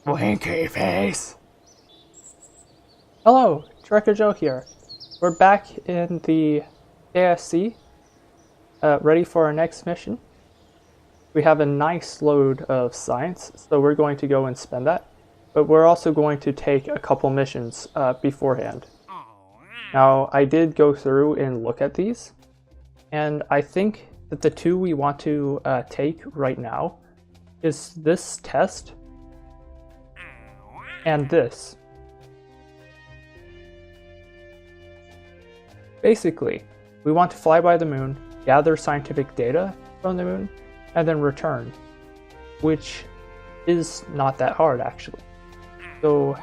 Blinky face. Hello, Trekker Joe here. We're back in the KSP, ready for our next mission. We have a nice load of science, so we're going to go and spend that. But we're also going to take a couple missions beforehand. Now, I did go through and look at these, and I think that the two we want to take right now is this test and this. Basically, we want to fly by the moon, gather scientific data from the moon, and then return, which is not that hard actually. So,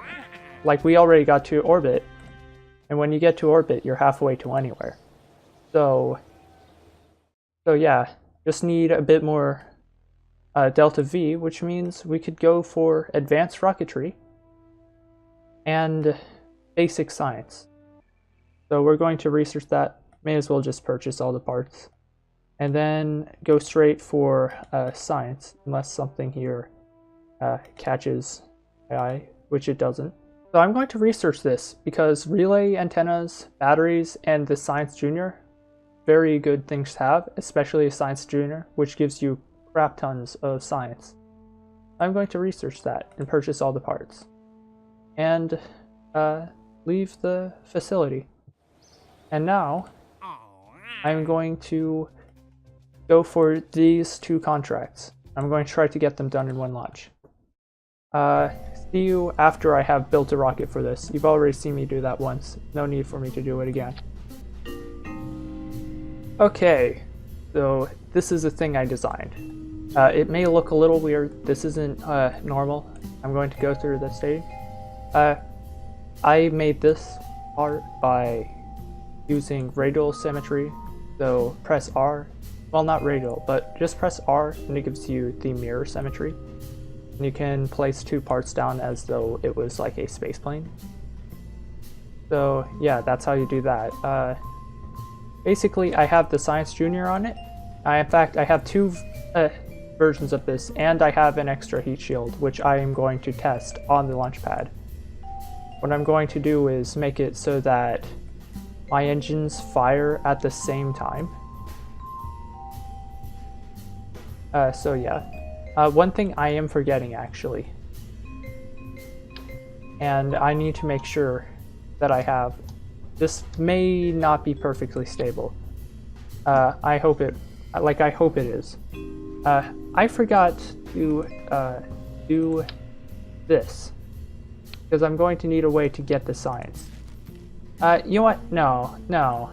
like, we already got to orbit, and when you get to orbit, you're halfway to anywhere. So yeah, just need a bit more delta V, which means we could go for advanced rocketry and basic science. So we're going to research that. May as well just purchase all the parts and then go straight for science, unless something here catches my eye, which it doesn't. So I'm going to research this because relay antennas, batteries, and the Science Junior, very good things to have, especially a Science Junior, which gives you crap tons of science. I'm going to research that and purchase all the parts and leave the facility. And now I'm going to go for these two contracts. I'm going to try to get them done in one launch. See you after I have built a rocket for this. You've already seen me do that once. No need for me to do it again. Okay, so this is a thing I designed. It may look a little weird. This isn't normal. I'm going to go through this stage. I made this part by using radial symmetry. So press R. Well, not radial, but just press R and it gives you the mirror symmetry. And you can place two parts down as though it was like a space plane. So yeah, that's how you do that. Basically, I have the Science Junior on it. In fact, I have two versions of this, and I have an extra heat shield, which I am going to test on the launch pad. What I'm going to do is make it so that my engines fire at the same time. So yeah. One thing I am forgetting actually, and I need to make sure that I have, this may not be perfectly stable. I hope it is. I forgot to do this, because I'm going to need a way to get the science. You know what? No.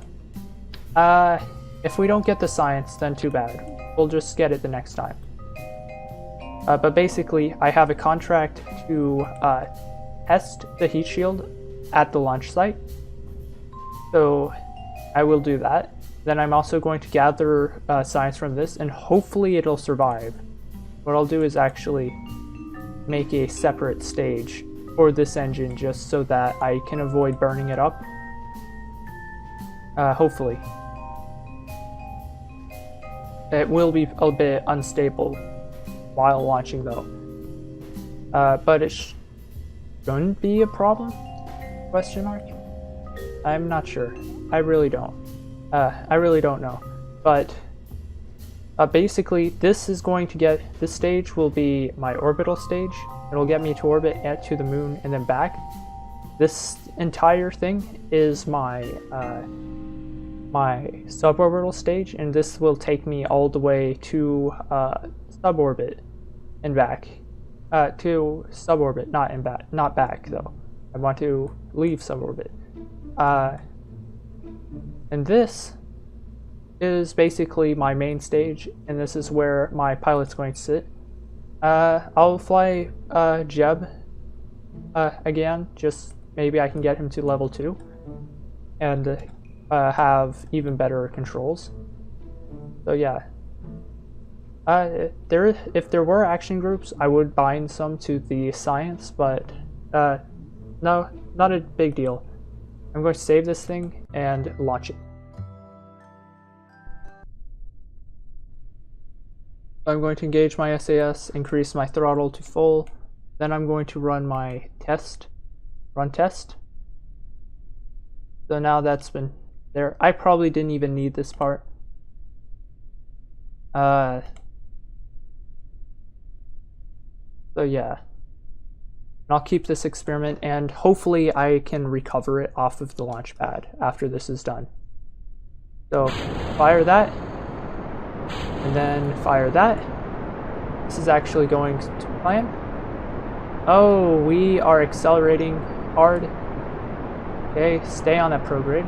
If we don't get the science, then too bad. We'll just get it the next time. But basically, I have a contract to test the heat shield at the launch site. So I will do that. Then I'm also going to gather science from this, and hopefully it'll survive. What I'll do is actually make a separate stage for this engine just so that I can avoid burning it up. Hopefully. It will be a bit unstable while launching though. But it shouldn't be a problem? Question mark? I'm not sure. I really don't know. But basically, this stage will be my orbital stage. It'll get me to orbit to the moon and then back. This entire thing is my my suborbital stage, and this will take me all the way to suborbit and back. To suborbit, not back though. I want to leave suborbit. And this is basically my main stage, and this is where my pilot's going to sit. I'll fly Jeb again, just maybe I can get him to level 2 and have even better controls. So yeah. If there were action groups, I would bind some to the science, but no, not a big deal. I'm going to save this thing and launch it. I'm going to engage my SAS, increase my throttle to full, Then I'm going to run my run test. So now that's been there. I probably didn't even need this part. So yeah. And I'll keep this experiment, and hopefully I can recover it off of the launch pad after this is done. So fire that, and then fire that. This is actually going to plan. Oh, we are accelerating hard. Okay, stay on that prograde.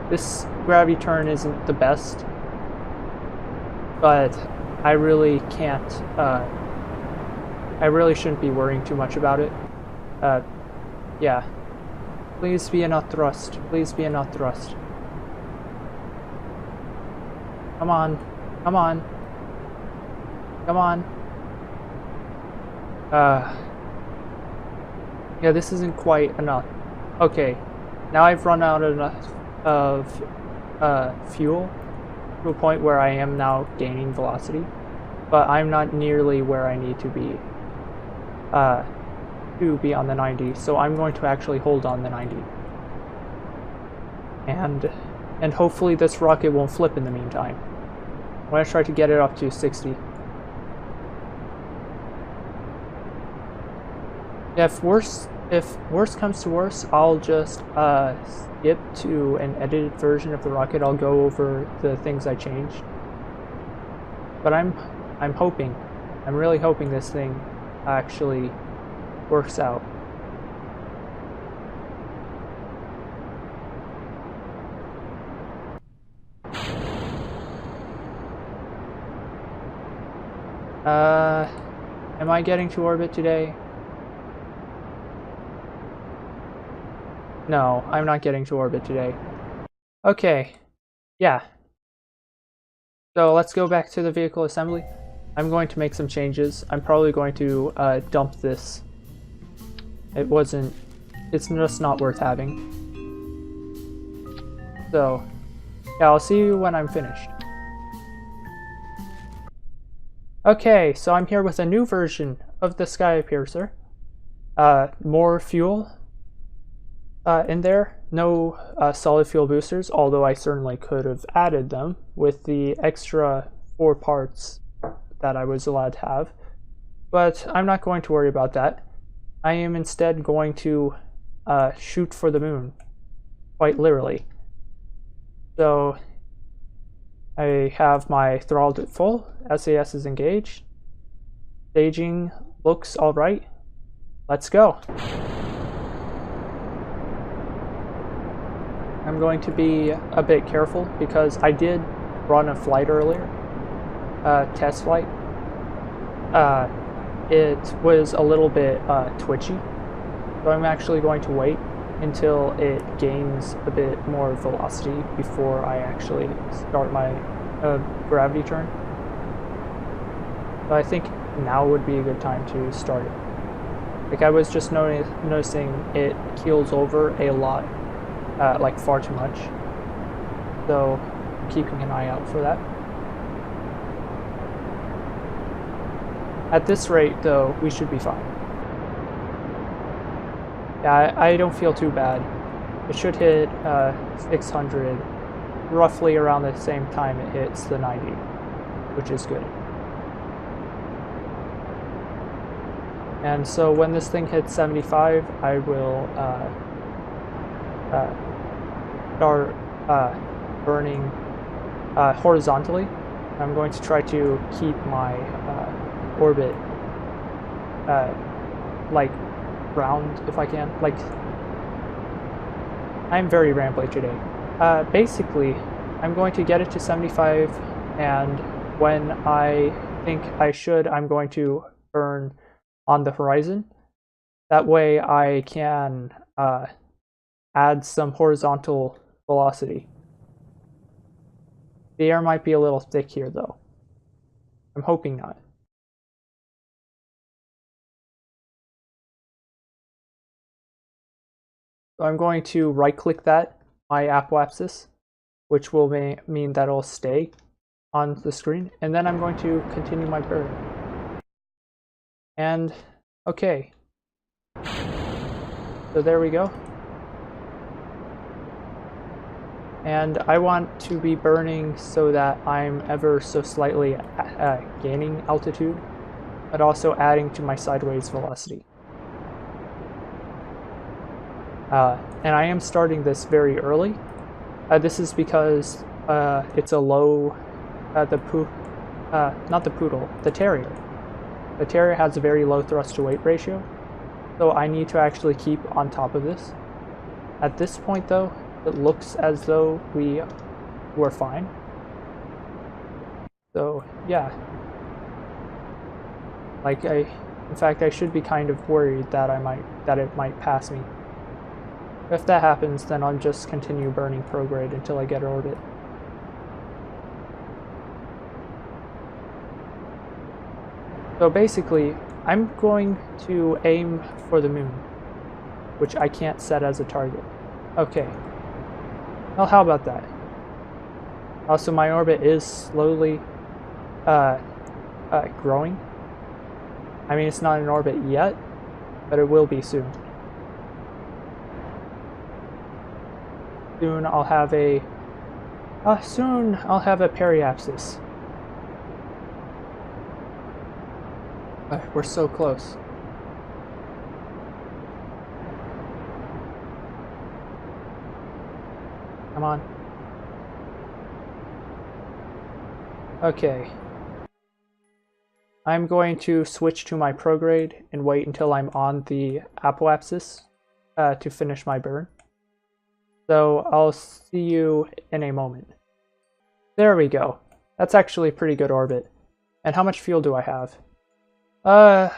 This gravity turn isn't the best, but I really can't, I really shouldn't be worrying too much about it. Yeah. Please be enough thrust. Please be enough thrust. Come on. Come on. Come on. Yeah, this isn't quite enough. Okay. Now I've run out enough of fuel to a point where I am now gaining velocity, but I'm not nearly where I need to be on the 90, so I'm going to actually hold on the 90. And hopefully this rocket won't flip in the meantime. I'm going to try to get it up to 60. If worse comes to worse, I'll just skip to an edited version of the rocket. I'll go over the things I changed. But I'm really hoping this thing actually works out. Am I getting to orbit today? No, I'm not getting to orbit today. Okay, yeah. So let's go back to the vehicle assembly. I'm going to make some changes. I'm probably going to dump this. It's just not worth having. So, yeah, I'll see you when I'm finished. Okay, so I'm here with a new version of the Skypiercer. More fuel in there. No solid fuel boosters, although I certainly could have added them with the extra 4 parts that I was allowed to have. But I'm not going to worry about that. I am instead going to shoot for the moon, quite literally. So I have my throttle at full, SAS is engaged, staging looks alright, let's go. I'm going to be a bit careful because I did run a flight earlier, test flight. It was a little bit twitchy, so I'm actually going to wait until it gains a bit more velocity before I actually start my gravity turn. So I think now would be a good time to start it. Like I was just noticing it keels over a lot, like far too much. So keeping an eye out for that. At this rate, though, we should be fine. Yeah, I don't feel too bad. It should hit 600 roughly around the same time it hits the 90, which is good. And so when this thing hits 75, I will start burning horizontally. I'm going to try to keep my orbit like round if I can. Like, I'm very rambly today. Basically, I'm going to get it to 75, and when I think I should, I'm going to burn on the horizon. That way I can add some horizontal velocity. The air might be a little thick here though. I'm hoping not. So I'm going to right click that, my apoapsis, which will mean that it'll stay on the screen, and then I'm going to continue my burn. And Okay. So there we go. And I want to be burning so that I'm ever so slightly gaining altitude, but also adding to my sideways velocity. And I am starting this very early. This is because it's a low, not the poodle, the terrier. The terrier has a very low thrust to weight ratio, so I need to actually keep on top of this. At this point though, it looks as though we were fine. So yeah. Like in fact, I should be kind of worried that it might pass me. If that happens, then I'll just continue burning prograde until I get orbit. So basically, I'm going to aim for the moon, which I can't set as a target. Okay. Well, how about that? Also, my orbit is slowly growing. I mean, it's not in orbit yet, but it will be soon. Soon I'll have a periapsis. We're so close. Come on. Okay. I'm going to switch to my prograde and wait until I'm on the apoapsis to finish my burn. So I'll see you in a moment. There we go. That's actually a pretty good orbit. And how much fuel do I have? A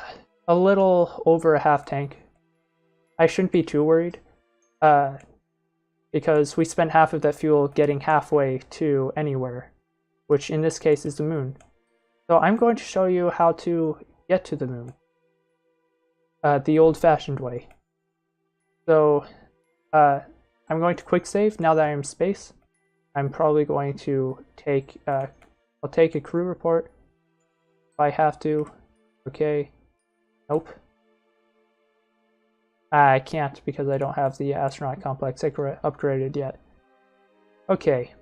little over a half tank. I shouldn't be too worried, because we spent half of that fuel getting halfway to anywhere, which in this case is the moon. So I'm going to show you how to get to the moon, the old-fashioned way. So I'm going to quick save now that I'm in space. I'm probably going to take I'll take a crew report if I have to. Okay. Nope. I can't because I don't have the astronaut complex upgraded yet. Okay.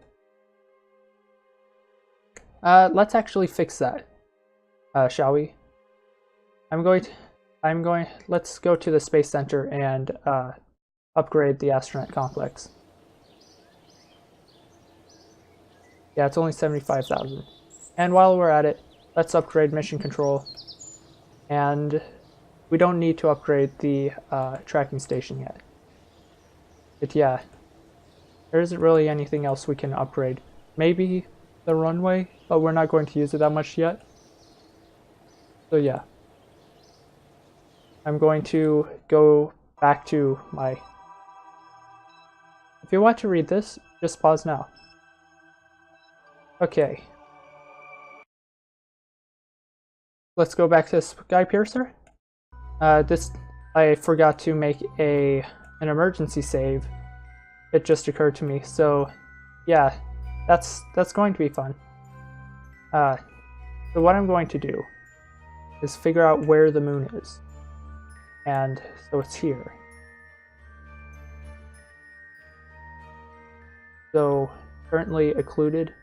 Let's actually fix that. Shall we? Let's go to the Space Center and upgrade the astronaut complex. Yeah, it's only 75,000. And while we're at it, let's upgrade mission control. And we don't need to upgrade the tracking station yet. But yeah, there isn't really anything else we can upgrade. Maybe the runway, but we're not going to use it that much yet. So yeah. I'm going to go back to my... If you want to read this, just pause now. Okay. Let's go back to Skypiercer. I forgot to make an emergency save. It just occurred to me. So yeah, that's going to be fun. So what I'm going to do is figure out where the moon is. And so it's here. So currently occluded.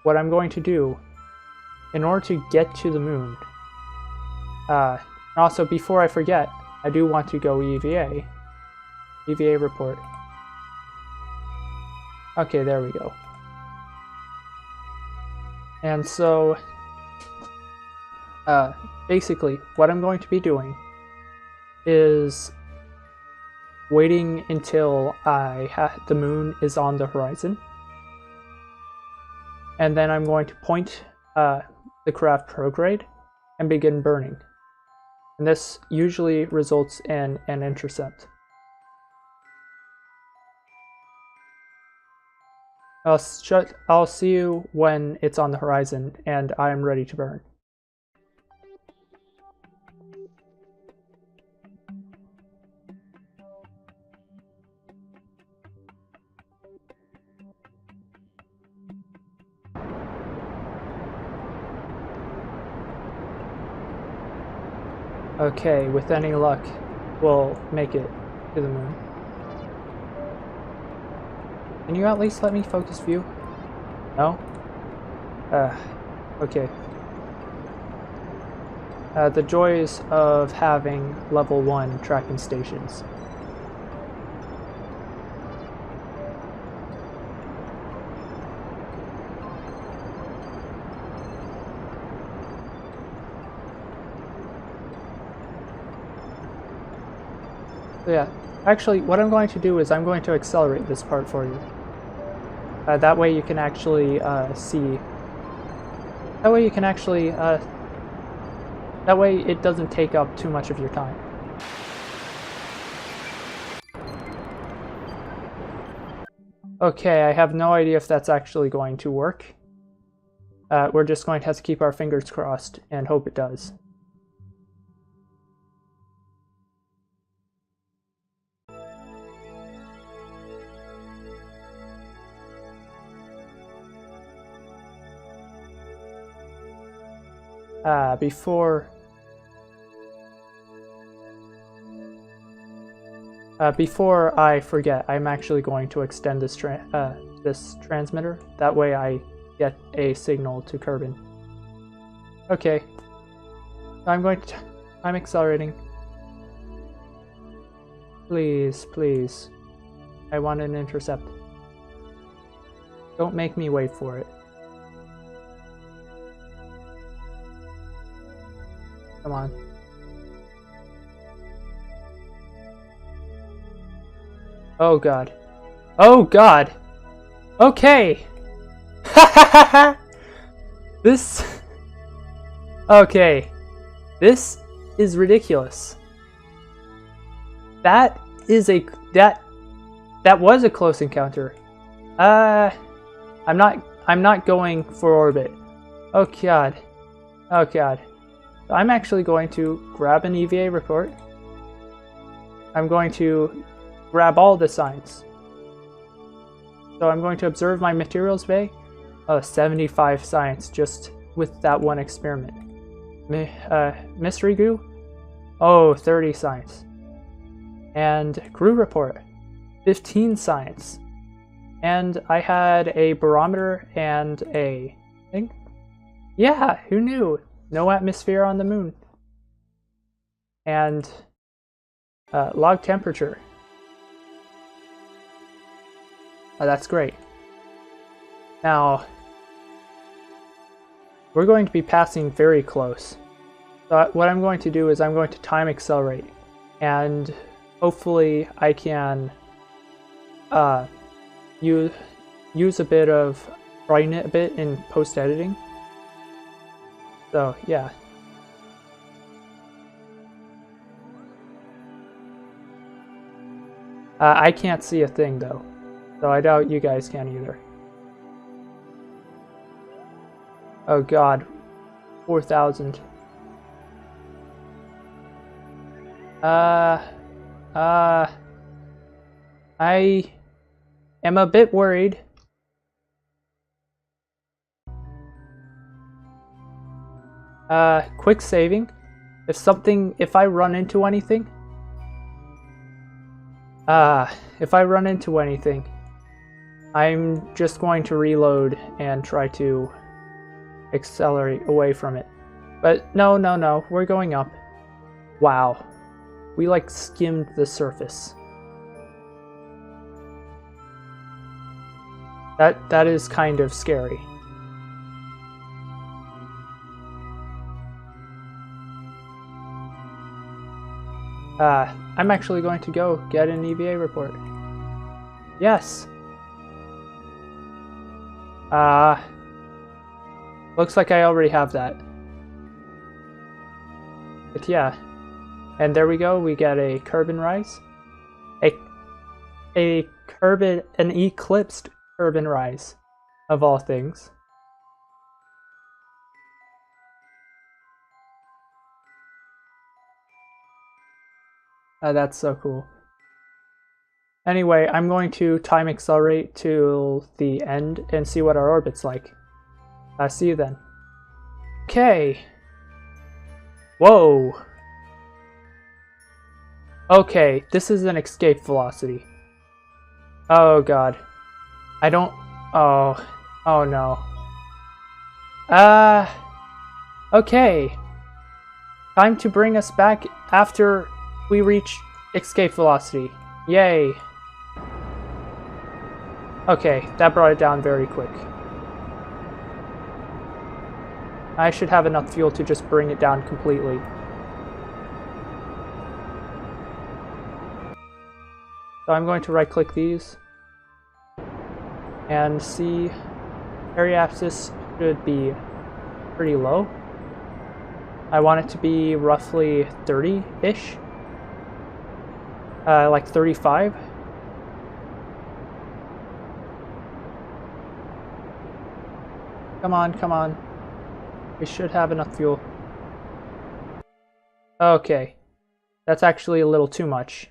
What I'm going to do, in order to get to the moon, and also before I forget, I do want to go EVA report. Okay, there we go. And so, basically, what I'm going to be doing is waiting until the moon is on the horizon. And then I'm going to point the craft prograde and begin burning. And this usually results in an intercept. I'll see you when it's on the horizon and I am ready to burn. Okay, with any luck, we'll make it to the moon. Can you at least let me focus view? No? Okay. The joys of having level 1 tracking stations. So yeah, actually what I'm going to do is I'm going to accelerate this part for you. That way you can actually see. That way you can actually, that way it doesn't take up too much of your time. Okay, I have no idea if that's actually going to work. We're just going to have to keep our fingers crossed and hope it does. Before I forget, I'm actually going to extend this this transmitter. That way I get a signal to Kerbin. Okay. I'm accelerating. Please, please. I want an intercept. Don't make me wait for it. Come on. Oh god. Oh god! Okay! This... Okay. This is ridiculous. That is a... That was a close encounter. I'm not going for orbit. Oh god. Oh god. I'm actually going to grab an EVA report. I'm going to grab all the signs. So I'm going to observe my materials bay. Oh, 75 science just with that one experiment. Mystery goo? Oh, 30 science. And crew report, 15 science. And I had a barometer and a thing. Yeah, who knew? No atmosphere on the moon. And log temperature. Oh, that's great. Now, we're going to be passing very close. So what I'm going to do is I'm going to time accelerate. And hopefully I can use a bit of, brighten it a bit in post-editing. So, yeah. I can't see a thing, though. So I doubt you guys can either. Oh god. 4,000. I am a bit worried. Quick saving. If I run into anything, I'm just going to reload and try to accelerate away from it. But no, we're going up. Wow. We like skimmed the surface. That is kind of scary. I'm actually going to go get an EVA report. Yes. Looks like I already have that. But yeah. And there we go, we get a Kerbin rise. An eclipsed Kerbin rise, of all things. That's so cool. Anyway, I'm going to time accelerate to the end and see what our orbit's like. See you then. Okay. Whoa. Okay, this is an escape velocity. Oh god. I don't... Oh. Oh no. Okay. Time to bring us back after we reach escape velocity. Yay. Okay, that brought it down very quick. I should have enough fuel to just bring it down completely. So I'm going to right click these and see periapsis should be pretty low. I want it to be roughly 30-ish, like 35. Come on, come on. We should have enough fuel. Okay, that's actually a little too much.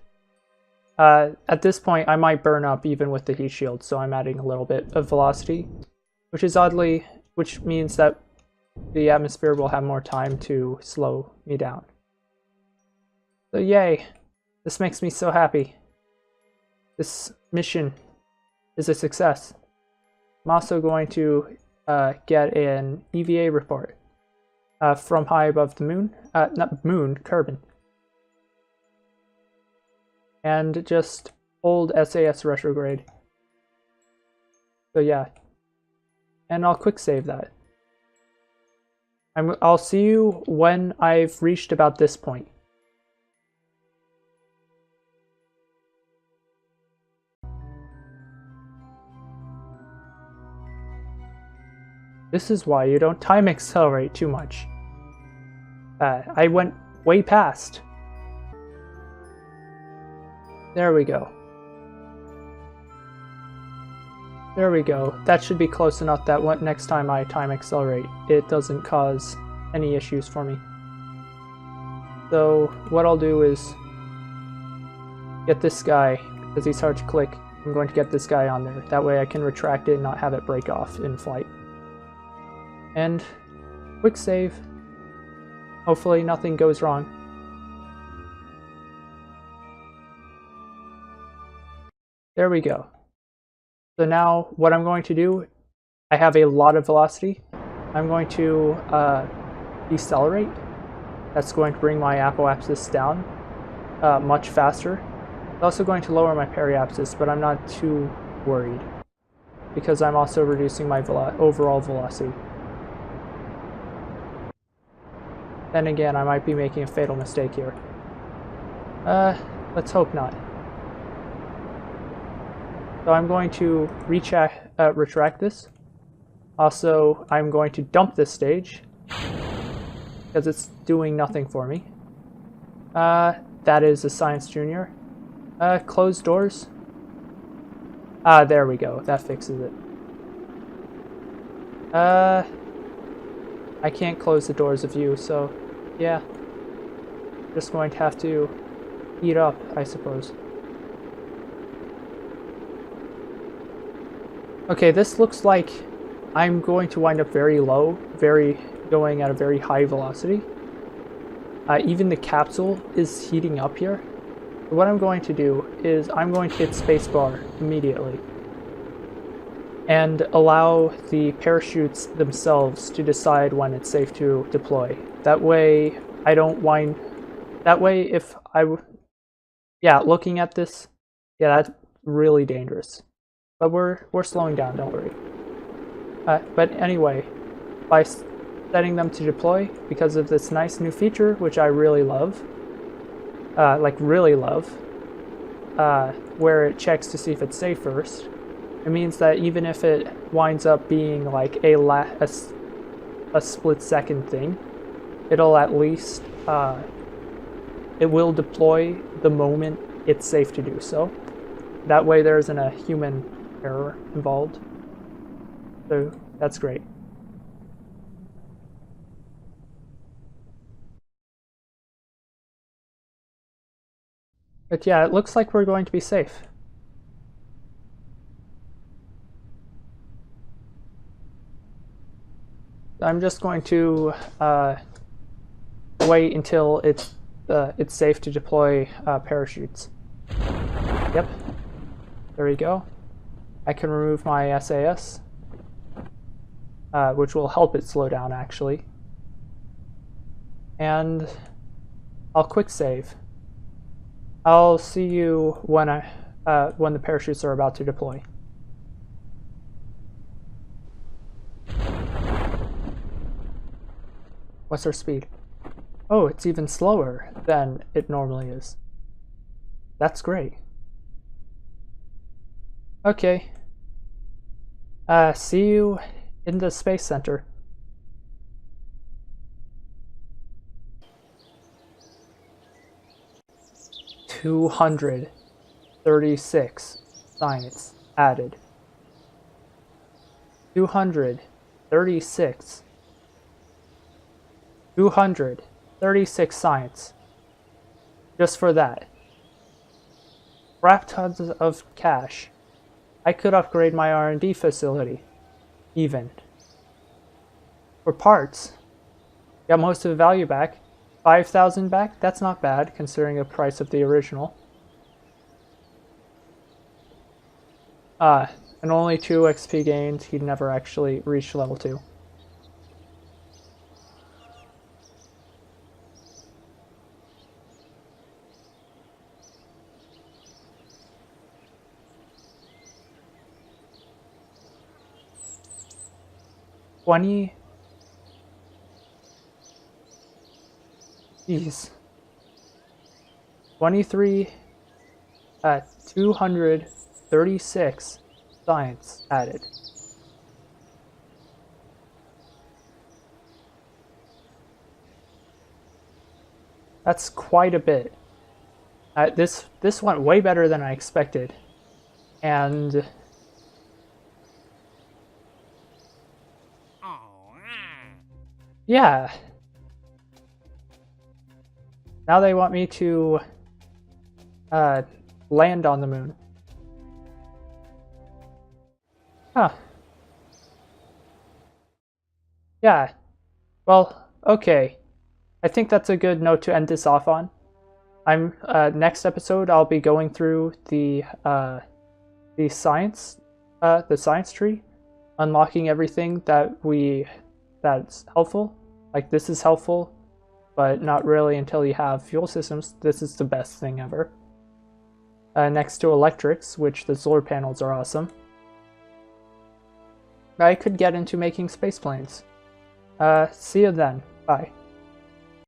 At this point, I might burn up even with the heat shield, so I'm adding a little bit of velocity, which means that the atmosphere will have more time to slow me down. So yay, this makes me so happy. This mission is a success. I'm also going to get an EVA report from high above the moon, not moon, Kerbin. And just hold SAS retrograde. So yeah, and I'll quick save that. I'll see you when I've reached about this point. This is why you don't time accelerate too much. I went way past. There we go. There we go. That should be close enough that next time I time accelerate, it doesn't cause any issues for me. So what I'll do is get this guy, because he's hard to click. I'm going to get this guy on there. That way I can retract it and not have it break off in flight. And quick save. Hopefully nothing goes wrong. There we go. So now what I'm going to do, I have a lot of velocity. I'm going to decelerate. That's going to bring my apoapsis down much faster. It's also going to lower my periapsis, but I'm not too worried because I'm also reducing my overall velocity. Then again, I might be making a fatal mistake here. Let's hope not. So I'm going to retract this. Also, I'm going to dump this stage because it's doing nothing for me. That is a Science Junior. Close doors. There we go. That fixes it. I can't close the doors of you, so yeah. Just going to have to eat up, I suppose. Okay, this looks like I'm going to wind up very low, going at a very high velocity. Even the capsule is heating up here. What I'm going to do is I'm going to hit spacebar immediately and allow the parachutes themselves to decide when it's safe to deploy. That way I don't wind... That way if yeah, looking at this, yeah, that's really dangerous. But we're slowing down, don't worry. But anyway, by setting them to deploy, because of this nice new feature, which I really love, like really love, where it checks to see if it's safe first, it means that even if it winds up being like a split-second thing, it'll at least, it will deploy the moment it's safe to do so. That way there isn't a human error involved. So that's great. But yeah, it looks like we're going to be safe. I'm just going to wait until it's it's safe to deploy parachutes. Yep. There we go. I can remove my SAS, which will help it slow down actually. And I'll quick save. I'll see you when the parachutes are about to deploy. What's our speed? Oh, it's even slower than it normally is. That's great. Okay. See you in the Space Center. $236 science added. 236 science. Just for that. Crap tons of cash. I could upgrade my R&D facility. Even. For parts. Got most of the value back. 5,000 back? That's not bad, considering the price of the original. And only 2 XP gained. He'd never actually reached level 2. Jeez. 236 science added. That's quite a bit. This went way better than I expected. And yeah. Now they want me to land on the moon. Huh. Yeah. Well, okay. I think that's a good note to end this off on. Next episode I'll be going through the science tree, unlocking everything that's helpful. Like, this is helpful, but not really until you have fuel systems. This is the best thing ever. Next to electrics, which the solar panels are awesome. I could get into making space planes. See you then. Bye.